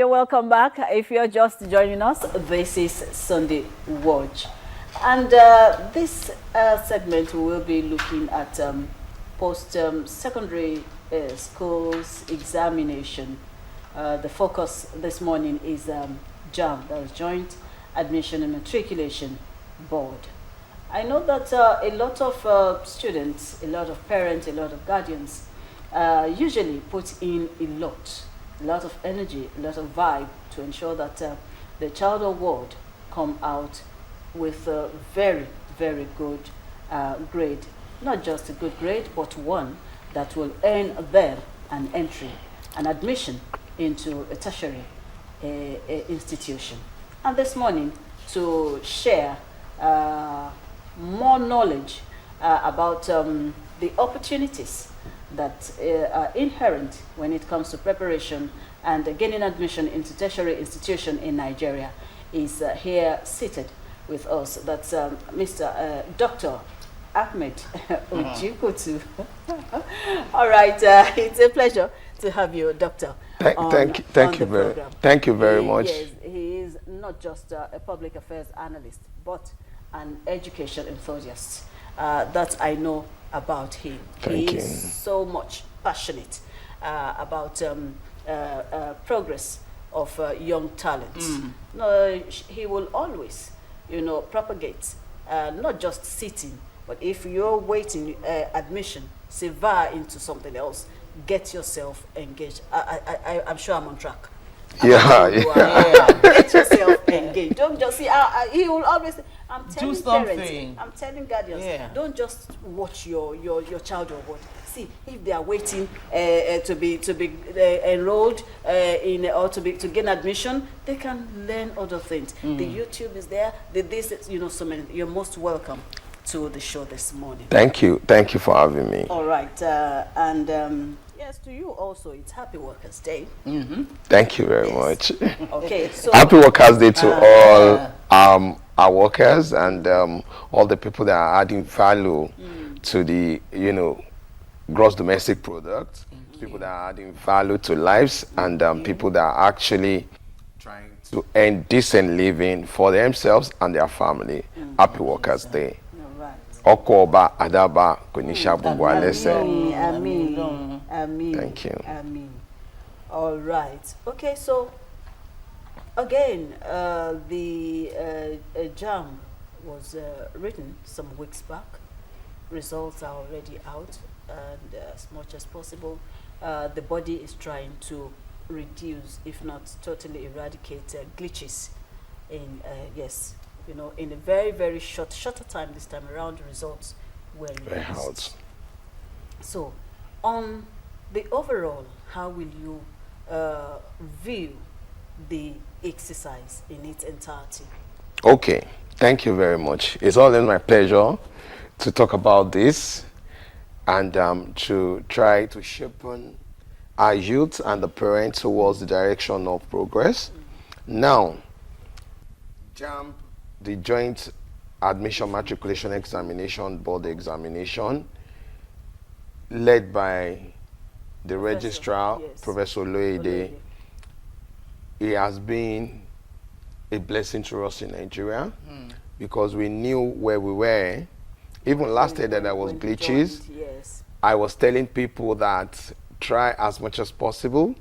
You're welcome back. If you're just joining us, this is Sunday Watch. And this segment, we will be looking at post-secondary schools examination. The focus this morning is JAMB, that is Joint Admission and Matriculation Board. I know that a lot of students, a lot of parents, a lot of guardians usually put in a lot of energy, a lot of vibe to ensure that the child or ward come out with a very, very good grade. Not just a good grade, but one that will earn them an entry, an admission into a tertiary institution. And this morning, to share more knowledge about the opportunities that are inherent when it comes to preparation and gaining admission into tertiary institution in Nigeria, is here seated with us. That's Mr. Dr. Ahmed Ojikutu. All right, it's a pleasure to have you, Doctor. Thank you very much. Yes, he is not just a public affairs analyst, but an education enthusiast. That I know about him. He is so much passionate about progress of young talents. No, he will always, propagate, not just sitting, but if you're waiting admission, survive into something else, get yourself engaged. I'm sure I'm on track. Yeah. Get yourself engaged. Don't just see. He will always. I'm telling parents. I'm telling guardians. Don't just watch your child or what. See, if they are waiting to be enrolled in or to gain admission, they can learn other things. The YouTube is there. So many. You're most welcome to the show this morning. Thank you for having me. All right, yes, to you also, it's Happy Workers' Day. Thank you very much. Okay, so Happy Workers' Day to all our workers and all the people that are adding value to the gross domestic product, people that are adding value to lives, and people that are actually trying to earn decent living for themselves and their family. Happy Workers' Day. Okoba Adaba Konisha Bubwalese. Amen. Thank you. Amen. All right. Okay, so again, the JAMB was written some weeks back. Results are already out, and as much as possible, the body is trying to reduce, if not totally eradicate, glitches in in a very, very shorter time this time around. The results were released. So, on the overall, how will you view the exercise in its entirety? Okay, thank you very much. It's always my pleasure to talk about this and to try to shape our youth and the parents towards the direction of progress. Now, JAMB, the Joint Admission Matriculation Examination Board examination, led by the registrar, Professor Loede, it has been a blessing to us in Nigeria because we knew where we were. Even last year that there was glitches, I was telling people that try as much as possible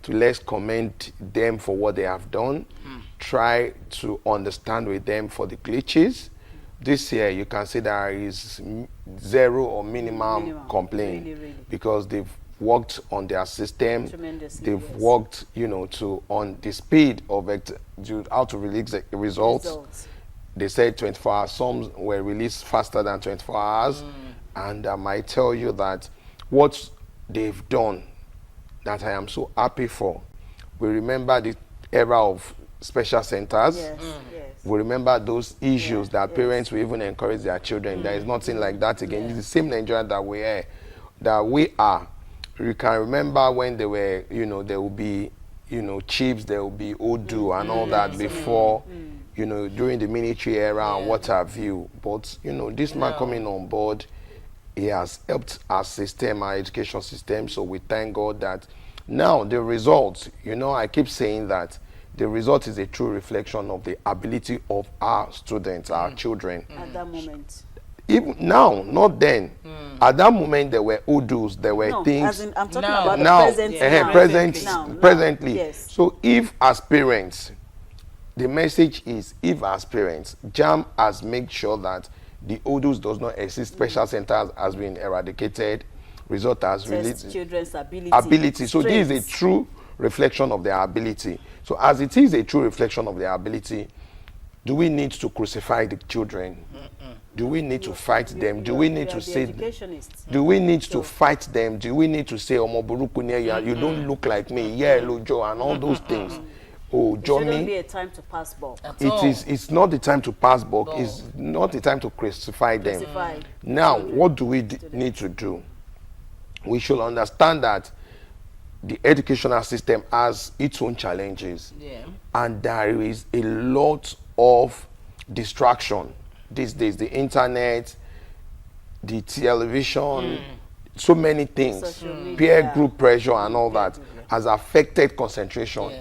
to let's commend them for what they have done. Try to understand with them for the glitches. This year you can see there is zero or minimum complaint, really. Because they've worked on their system. They've worked, on the speed of it, how to release the results. They said 24 hours. Some were released faster than 24 hours. And I might tell you that what they've done, that I am so happy for. We remember the era of special centers. We remember those issues that parents will even encourage their children. There is nothing like that again. It's the same Nigeria that we are. You can remember when they were, there will be, chips, there will be Odu and all that before, during the military era and what have you. But, this man coming on board, he has helped our system, our education system. So we thank God that Now, the results, you know, I keep saying that the result is a true reflection of the ability of our students, our children. At that moment. Even now, not then. At that moment, there were odors, there were No, things. as in, I'm talking Now. about the Now, present now. presently, presently. Yes. So, if as parents, the message is, if as parents, JAMB has made sure that the odors does not exist, special centers has been eradicated, result has Test released children's ability. So this is a true reflection of their ability. So as it is a true reflection of their ability, do we need to crucify the children? Do we need to fight them? Do we need to say? Do we need to fight them? Do we need to say, "Omo buruku ni ya, you don't look like me, yeah, Lojo," and all those things? Oh, It Johnny. shouldn't be a time to pass ball. It's not the time to pass buck. It's not the time to crucify them. Now, what do we need to do? We should understand that the educational system has its own challenges. And there is a lot of distraction these days. The internet, the television, so many things, peer group pressure and all that has affected concentration.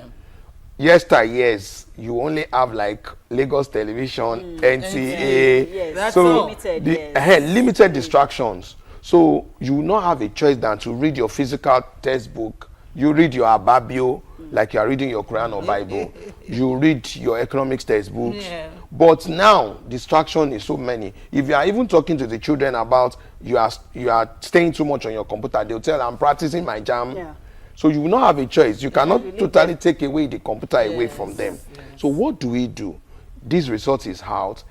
Yesteryears, you only have like Lagos Television, NTA, Yes. so Limited, limited distractions. So you will not have a choice than to read your physical textbook. You read your Ababio, like you are reading your Quran or Bible. You read your economics textbooks. But now, distraction is so many. If you are even talking to the children about you are staying too much on your computer, they'll tell, I'm practicing my JAMB. So you will not have a choice. You cannot totally take away the computer away from them. So what do we do? This result is out.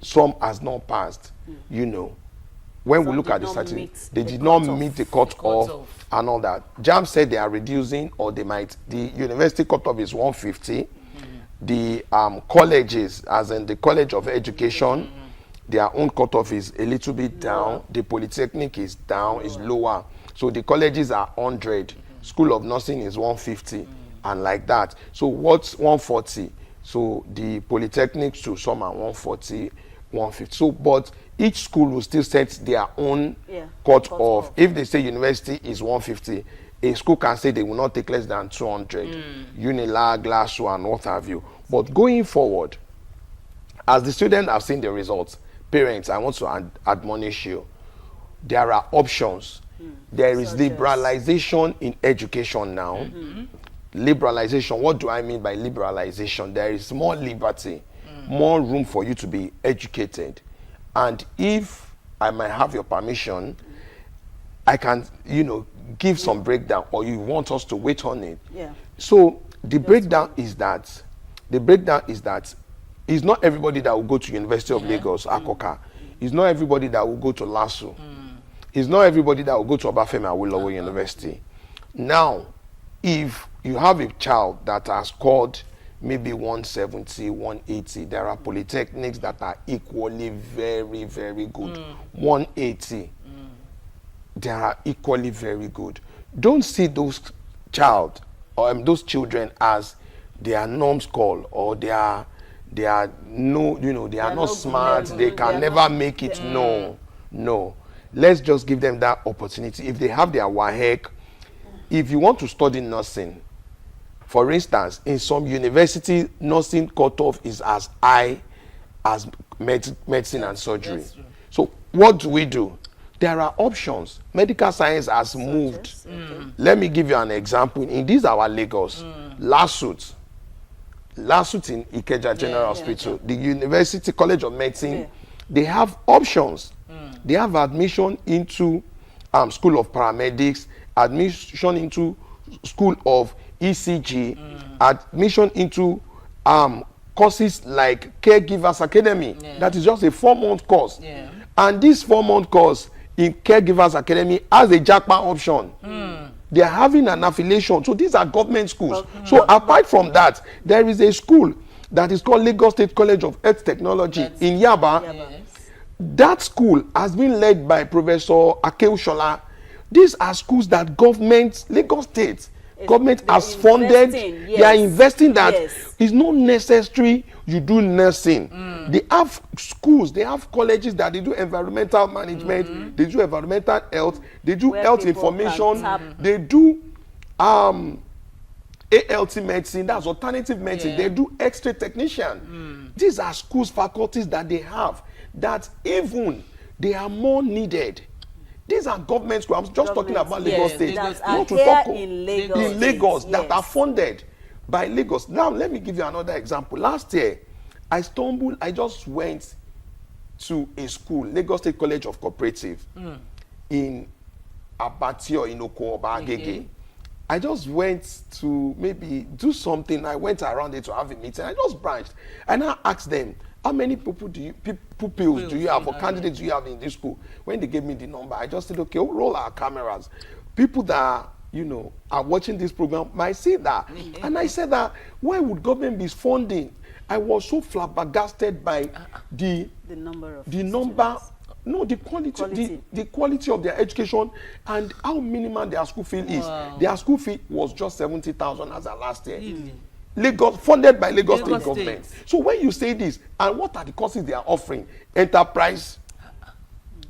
Some has not passed. You know, when we look at the statistics, they did not meet the cutoff and all that. JAMB said they are reducing, or they might. The university cutoff is 150. The colleges, as in the College of Education, their own cutoff is a little bit down. The Polytechnic is down, is lower. So the colleges are 100. School of Nursing is 150, and like that. So what's 140? So the Polytechnics to some are 140, 150. So, but each school will still set their own cut-off. If they say university is 150, a school can say they will not take less than 200. Unilag, Glasso, and what have you. But going forward, as the students have seen the results, parents, I want to admonish you, there are options. There is liberalization in education now. Liberalization, what do I mean by liberalization? There is more liberty, more room for you to be educated. And if I might have your permission, I can, you know, give some breakdown, or you want us to wait on it. So the breakdown is that, it's not everybody that will go to University of Lagos, Akoka. It's not everybody that will go to LASU. It's not everybody that will go to Obafemi Awolowo University. Now, if you have a child that has scored maybe 170, 180, there are polytechnics that are equally very, very good. 180, they are equally very good. Don't see those those children as their numbskull, or they are no, you know, they are not smart. They can never make it. No. Let's just give them that opportunity. If they have their WAHEC, if you want to study nursing, for instance, in some university, nursing cutoff is as high as medicine and surgery. So what do? There are options. Medical science has moved. Let me give you an example. In this our Lagos, Lasut in Ikeja General Hospital, the University College of Medicine, they have options. They have admission into School of Paramedics, admission into School of ECG, admission into courses like Caregivers Academy. That is just a 4-month course. And this 4-month course in Caregivers Academy has a JAPA option. They are having an affiliation. So these are government schools. So apart from that, there is a school that is called Lagos State College of Health Technology in Yaba. That school has been led by Professor Akeushola. These are schools that government, Lagos State government has funded. They are investing that. It's not necessary you do nursing. They have schools, they have colleges that they do environmental management, they do environmental health, they do health information, they do ALT medicine, that's alternative medicine. They do X-ray technician. These are schools, faculties that they have that even they are more needed. These are government schools. I'm just talking about Lagos State. Not to talk in Lagos that are funded by Lagos. Now, let me give you another example. Last year, I just went to a school, Lagos State College of Cooperative, in Abatio, in Okoba, Agege. I just went to maybe do something. I went around it to have a meeting. I just branched. And I asked them, how many pupils do you have or candidates do you have in this school? When they gave me the number, I just said, okay, we'll roll our cameras. People that, are watching this program might see that. And I said that, why would government be funding? I was so flabbergasted by the quality of their education and how minimal their school fee is. Their school fee was just 70,000 as of last year. Lagos, funded by Lagos State government. So when you say this, and what are the courses they are offering? Enterprise,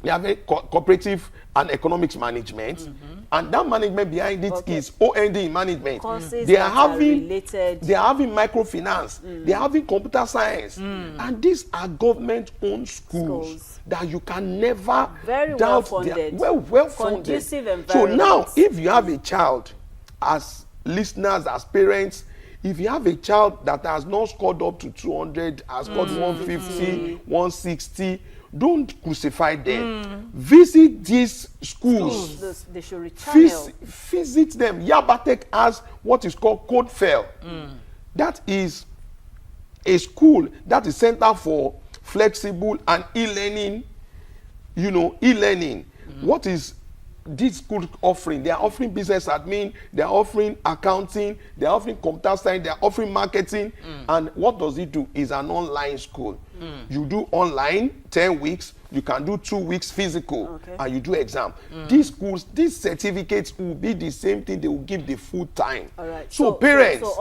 they have a cooperative and economics management, and that management behind it is OND in management. Courses they are having related. They are having microfinance. They are having computer science, and these are government-owned schools that you can never doubt. Well-funded, well-funded. Conducive environment. So now, if you have a child, as listeners, as parents, if you have a child that has not scored up to 200, has scored 150, 160, don't crucify them. Visit these schools. They should rechannel. Visit them. Yabatek has what is called Code Fair. That is a school that is center for flexible and e-learning. E-learning. What is this school offering? They are offering business admin, they are offering accounting, they are offering computer science, they are offering marketing. And what does it do? It's an online school. You do online 10 weeks, you can do 2 weeks physical, and you do exam. These schools, these certificates will be the same thing they will give the full time. All right. So parents, so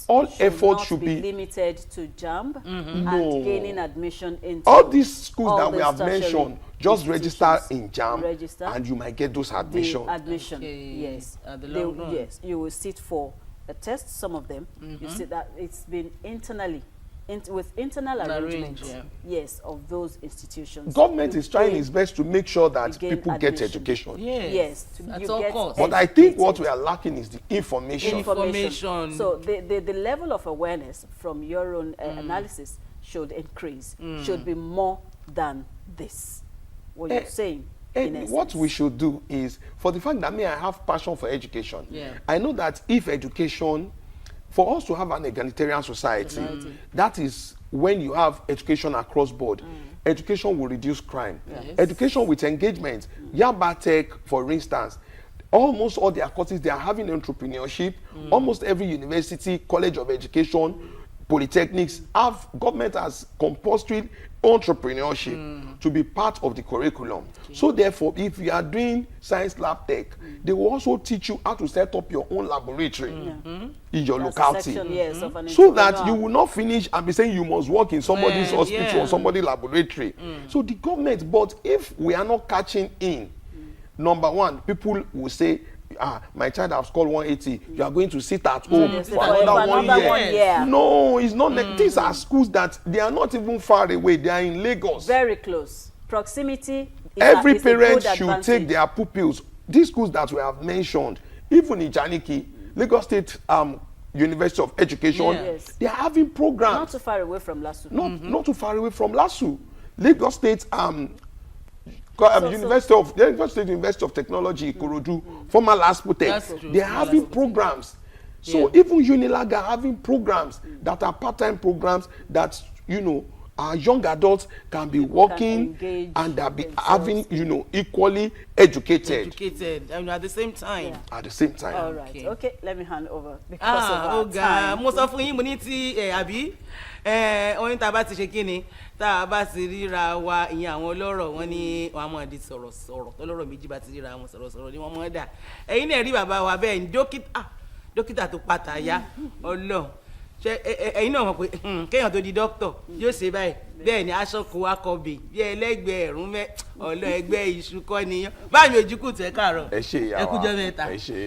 all efforts should be limited to JAMB and gaining admission into all these schools that we have mentioned. Just register in JAMB and you might get those admission. Yes. Yes, you will sit for a test. Some of them, you see that it's been with internal arrangements, yes, of those institutions. Government is trying its best to make sure that people get education. Yes, at all costs. But I think what we are lacking is the information. So the level of awareness from your own analysis should increase, should be more than this. What you're saying. And what we should do is, for the fact that I have passion for education, I know that if education, for us to have an egalitarian society, that is when you have education across board. Education will reduce crime. Education with engagement. Yaba Tech, for instance, almost all their courses, they are having entrepreneurship. Almost every university, college of education, polytechnics have government as compulsory entrepreneurship to be part of the curriculum. So therefore, if you are doing science lab tech, they will also teach you how to set up your own laboratory in your locality. So that you will not finish and be saying you must work in somebody's hospital or somebody's laboratory. So the government, but if we are not catching in, number one, people will say, my child has scored 180. You are going to sit at home for another 1 year. No, it's not. These are schools that they are not even far away. They are in Lagos. Very close. Proximity. Every parent should take their pupils. These schools that we have mentioned, even in Janiki, Lagos State University of Education, they are having programs. Not too far away from LASU. Not too far away from LASU. Lagos State University of Technology, Ikorodu, former LASPOTEC, they are having programs. So even Unilag are having programs that are part-time programs that, our young adults can be working and they'll be having, equally educated. And at the same time. At the same time. All right. Okay, let me hand over because of our time. Most of you need to abi. Oyin tá bá ti ṣe kíni tá bá ti ríra wa ìyẹn àwọn ọlọ́rọ̀ wọn ní wọn mọ̀ di sọ̀rọ̀ tọ́lọ́rọ̀ méjì bá ti ríra wọn sọ̀rọ̀ ni wọ́n mọ̀ dà ẹ̀yin náà rí bàbá wa bẹ́ẹ̀ ni dókítà tó pàtà ya ọlọ́ ṣe ẹ̀yin náà mọ̀ pé kéèyàn tó di dókítọ̀ yóò ṣe báyìí bẹ́ẹ̀ ni aṣọ kò wá kọ bè bí ẹlẹ́gbẹ̀ẹ́ ẹ̀rún ọ̀lọ́ ẹgbẹ́ iṣu kọ́ niyán báyìí Ojikutu ẹ káàárọ̀ ẹ kújọ́ mẹ́ta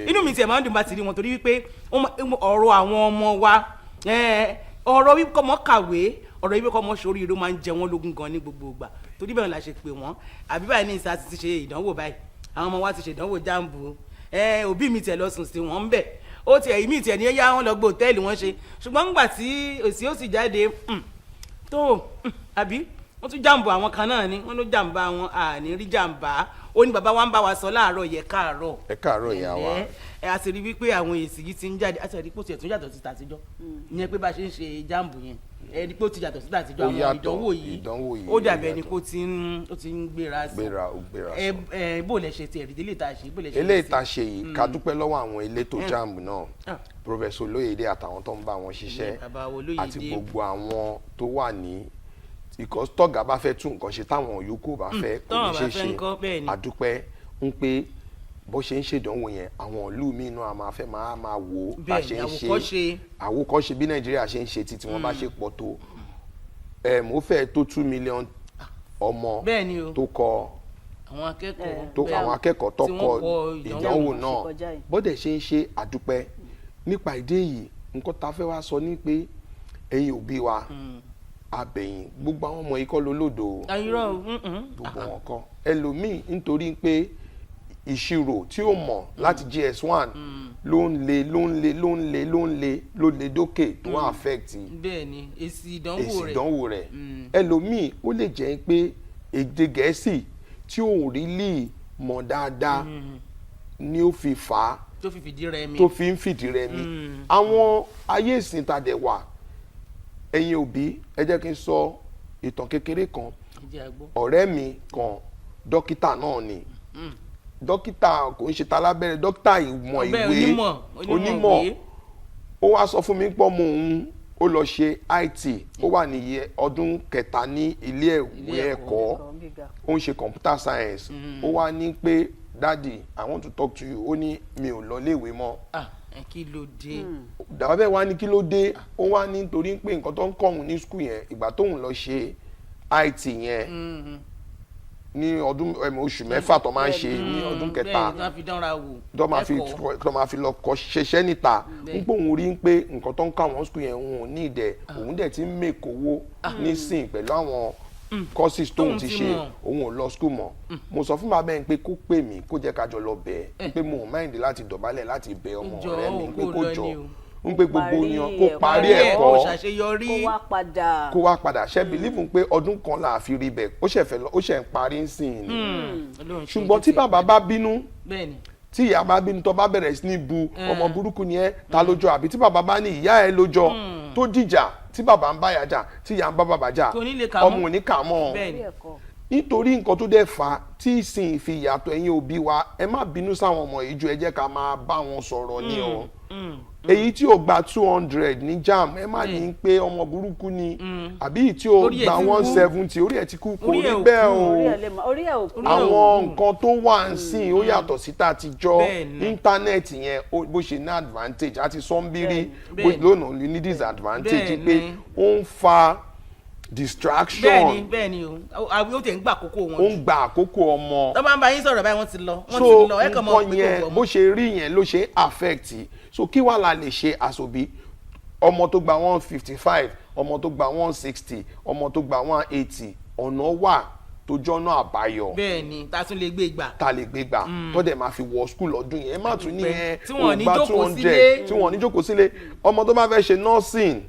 inú mi tiẹ̀ máa ń dùn bá ti rí wọn torí wípé ọ̀rọ̀ àwọn ọmọ wa ọ̀rọ̀ wípé kọ́mọ kàwé ọ̀rọ̀ wípé kọ́mọ ṣoríire máa ń jẹ wọ́n lógún gan ní gbogbo ìgbà torí bẹ́ẹ̀ la ṣe pè wọ́n àbí báyìí ní ìsà ti ṣe ìdánwò báyìí àwọn ọmọ wa ti ṣe ìdánwò JAMB òbí mi tiẹ̀ lọ sùn sí wọn ń bẹ̀ ó tiẹ̀ ìmí tiẹ̀ ní yá wọn lọ gbé hòtẹ́ẹ̀lì wọn ṣe ṣùgbọ́n ńgbà tí èsì ó sì jáde tó àbí wọ́n tún jàǹbù àwọn kan náà ni wọ́n ló jàǹbá wọn àní rí jàǹbá ó ní bàbá wa ń bá wa sọ láàárọ̀ yẹ káàárọ̀ ẹ káàárọ̀ ìyá wa a sì rí wípé àwọn èsì yìí ti ń jáde a sì rí pé ó ti ẹ̀tún yàtọ̀ sí tàtijọ́ ìyẹn pé bá a ṣe ń ṣe JAMB yẹn ẹni pé ó ti yàtọ̀ sí tàtijọ́ àwọn ìdánwò yìí ó dàbí ẹni pé ó ti ń gbéra sí bó lẹ ṣe ti ẹ̀rí délé tá a ṣe bó lẹ ṣe eléyìí tá a ṣe yìí ká dúpẹ́ lọ́wọ́ àwọn elétò JAMB náà Professor Olóyèdé àtàwọn tó ń bá wọn ṣiṣẹ́ àti gbogbo àwọn tó wà ní because tọ́gà bá fẹ́ tún nǹkan ṣe táwọn yòókù bá fẹ́ kò ní ṣe ṣe àdúpẹ́ ń pé bó ṣe ń ṣèdánwò yẹn àwọn ìlú míì náà máa fẹ́ máa wò ó bá ṣe ń ṣe àwòkọ́ṣe bí Nàìjíríà ṣe ń ṣe títí wọ́n bá ṣe pọ̀ tó mo fẹ́ tó 2 million ọmọ tó kọ àwọn akẹ́kọ̀ọ́ tó kọ ìdánwò náà bọ́dẹ̀ ṣe ń ṣe àdúpẹ́ nípa ìdí èyí nǹkan tá a fẹ́ wá sọ ní pé ẹ̀yin òbí wa abẹ̀yìn gbogbo àwọn ọmọ ikọ́ lólòdò gbogbo wọn kọ́ ẹlòmíì nítorí pé ìṣirò tí ó mọ̀ láti JS1 ló ń le dókè tó wọ́n affect bẹ́ẹ̀ni èsì ìdánwò rẹ̀ ẹlòmíì ó lè jẹ́ pé èdè Gẹ̀ẹ́sì tí ò rí lè mọ̀ dáadáa ni ó fi fà á tó fi ń fìdí rẹmi àwọn ayé ìsìn tàdé wà ẹ̀yin òbí ẹ jẹ́ kí n sọ ìtàn kékeré kan ọ̀rẹ́ mi kan dókítà náà ni dókítà kò ń ṣe talábẹ́rẹ́ dókítà ìmọ̀ ìwé onímọ̀ ó wá sọ fún mi pọ́ mọ́ òun ó lọ ṣe IT ó wà ní ọdún kẹta ní ilé ìwé ẹ̀kọ́ ó ń ṣe computer science ó wá ní pé daddy I want to talk to you ó ní mi ò lọ léèwé mọ́ kí ló dé dàbá bẹ́ẹ̀ wá ní kí ló dé ó wá ní nítorí pé nǹkan tó ń kọ́ òun ní skul yẹn ìgbà tóun lọ ṣe IT yẹn ní ọdún oṣù mẹ́fà tó máa ń ṣe ní ọdún kẹta tó máa fi lọ kọ́ ṣiṣẹ́ níta ń pé òun rí pé nǹkan tó ń kọ́ àwọn skul yẹn òun ò ní ìdẹ̀ òun dẹ̀ ti ń mèkówó nísìn pẹ̀lú àwọn courses tóun ti ṣe òun ò lọ school mọ́ mo sọ fún bàbá yẹn pé kó pè mí kó jẹ́ ká jọ lọ bẹ̀ ẹ́ pé mo ò máìndì láti dọ̀bálẹ̀ láti bẹ̀ ọmọ rẹ̀ mi pé kó jọ ń pé gbogbo yan kó parí ẹ̀kọ́ kó wá padà ṣe believe pé ọdún kan là á fi rí bẹ̀ ó ṣẹ̀ ń parí ń sìn ní ṣùgbọ́n tí bàbá bá bínú tí ìyá bá bínú tó bá bẹ̀rẹ̀ sí ní bu ọmọ burúkú ni ẹ́ ta lójọ́ àbí tí bàbá bá ní ìyá ẹ lójọ́ tó dìjà tí bàbá ń báyà jà tí ìyá ń bá bàbá jà ọmọ ò ní kà mọ́ nítorí nǹkan tó dẹ̀ fà á tí ìsìn fi yàtọ̀ ẹ̀yin òbí wa ẹ má bínú sáwọn ọmọ yìí ju ẹ jẹ́ ká máa bá wọn sọ̀rọ̀ ní ọ èyí tí ó gba 200 ní JAMB ẹ má ní pé ọmọ burúkú ni àbí tí ó gba 170 orí ẹ̀ ti kú kò rí bẹ́ẹ̀ o àwọn nǹkan tó wà ń sìn ó yàtọ̀ sí tàtijọ́ íńtánẹ́ẹ̀tì yẹn bó ṣe ní advantage àti sọ́nbírí lónà ní disadvantage pé ó ń fa distraction bẹ́ẹ̀ni o ó tẹ̀ ń gbà àkókò wọn ó ń gba àkókò ọmọ tó bá ń bá yín sọ̀rọ̀ báyìí wọ́n ti lọ ẹ kàn mọ́ pé kò bó ṣe rí yẹn ló ṣe affect so kí wàá la lè ṣe àṣòbí ọmọ tó gba 155 ọmọ tó gba 160 ọmọ tó gba 180 ọ̀nà wà tó jọ́nà àbáyọ bẹ́ẹ̀ni ta tún lè gbé gbà tó dẹ̀ máa fi wọ skul ọdún yẹn má tún ní ẹ ó gba 200 tí wọ́n ní jókòó sílé ọmọ tó bá fẹ́ ṣe nursing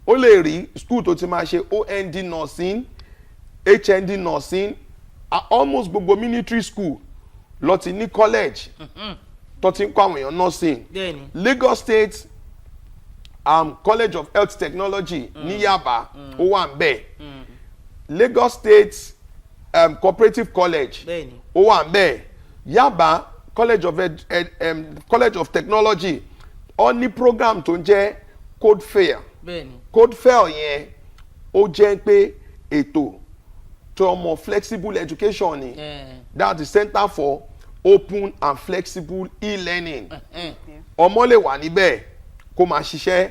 ó lè rí school tó ti máa ṣe OND nursing HND nursing almost gbogbo military school lọ ti ní college tó ti ń kọ́ àwọn èèyàn nursing Lagos State College of Health Technology ní Yaba ó wà ńbẹ̀ Lagos State Cooperative College ó wà ńbẹ̀ Yaba College of Technology ó ní program tó ń jẹ́ code fair code fair yẹn ó jẹ́ pé ètò tó ọmọ flexible education ni that's the Center for Open and Flexible E-Learning ọmọ lè wà níbẹ̀ kó máa ṣiṣẹ́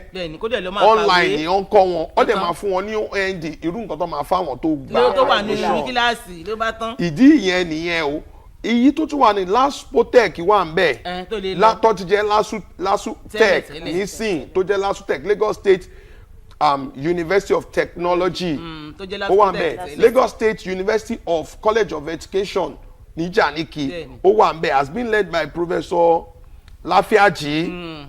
online ni ó ń kọ́ wọn ó dẹ̀ máa fún wọn ní OND irú nǹkan tó máa fáwọn tó gbà tó wà nínú kíláàsì ló bá tán. ìdí ìyẹn nìyẹn o èyí tó tún wà ní LASUTECH wà ń bẹ̀ tó ti jẹ́ LASUTECH nísìn tó jẹ́ LASUTECH Lagos State University of Technology ó wà ń bẹ̀ Lagos State University of College of Education ní Janiki ó wà ń bẹ̀ has been led by Professor Láfíàjì.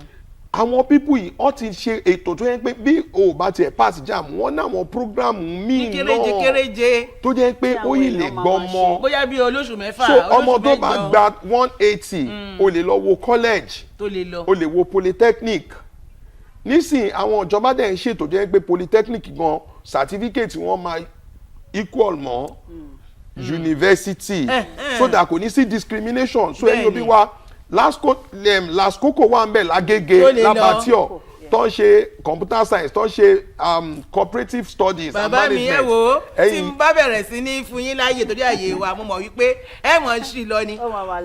Àwọn pípù yìí wọ́n ti ṣe ètò tó yẹ pé bí o bá tiẹ̀ pass JAMB wọ́n náà wọ́n programu míì náà kéréje tó jẹ́ pé ó yìí lè gbọ́ ọmọ bóyá bí olóṣù mẹ́fà so ọmọ tó bá gba 180 o lè lọ wo college o lè wo polytechnic nísìn àwọn ìjọba dẹ̀ ń ṣètò jẹ́ pé polytechnic gan certificate wọn máa equal mọ́ university so that kò ní sí discrimination so ẹni obi wa LASCOCO wà ń bẹ̀ lágége lábàtíọ̀ tó ń ṣe computer science tó ń ṣe cooperative studies and management. bàbá mi ẹ wo tí n bá bẹ̀rẹ̀ sí ní fún yín láàyè torí àyè wa mo mọ̀ wípé ẹ mọ̀ sí lọ ni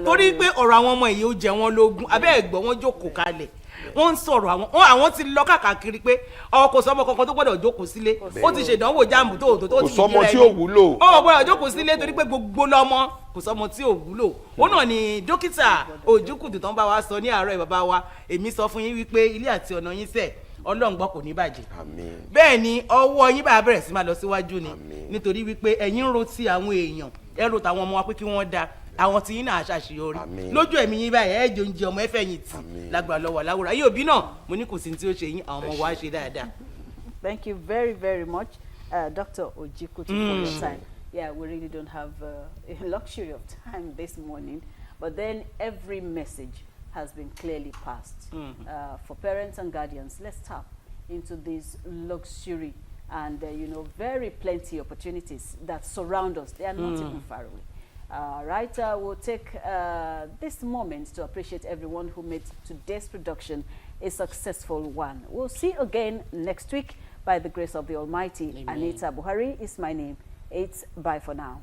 torí pé ọ̀rọ̀ àwọn ọmọ yìí ó jẹ wọ́n lógún abẹ́ ẹ̀gbọ́n wọn jókòó kalẹ̀ wọ́n ń sọ̀rọ̀ àwọn ti lọ káàkiri pé kò sọmọ kankan tó gbọ́dọ̀ jókòó sílé ó ti ṣèdánwò JAMB tó ti kò sọmọ tí ò wúlò ó gbọ́dọ̀ jókòó sílé torí pé gbogbo lọ́mọ kò sọmọ tí ò wúlò ó náà ni dókítà Ojikutu tán bá wa sọ ní àárọ̀ ìbàbá wa èmi sọ fún yín wípé ilé àti ọ̀nà yín sẹ̀ Ọlọ́run gbọ́ kò ní bàjẹ́ bẹ́ẹ̀ ni ọwọ́ yín bá bẹ̀rẹ̀ sí máa lọ síwájú ni nítorí wípé ẹ̀yin ń ro ti àwọn èèyàn ẹ ro tàwọn ọmọ wa pé kí wọ́n da àwọn tí yín náà ṣàṣeyọrí lójú ẹ̀mí yín báyìí ẹ jọ ń jẹ ọmọ ẹfẹ yìí tì lágbára lọ́wọ́ láwùrọ̀ ayé òbí náà mo ní kò sí tí ó ṣe yín àwọn ọmọ wa ṣe dáadáa. Thank you very, very much, Dr. Ojikutu, for your time. Yeah, we really don't have a luxury of time this morning, but then every message has been clearly passed. For parents and guardians, let's tap into this luxury and very plenty opportunities that surround us. They are not even far away. Right, we'll take this moment to appreciate everyone who made today's production a successful one. We'll see you again next week by the grace of the Almighty. Amen. Anita Buhari is my name. It's bye for now.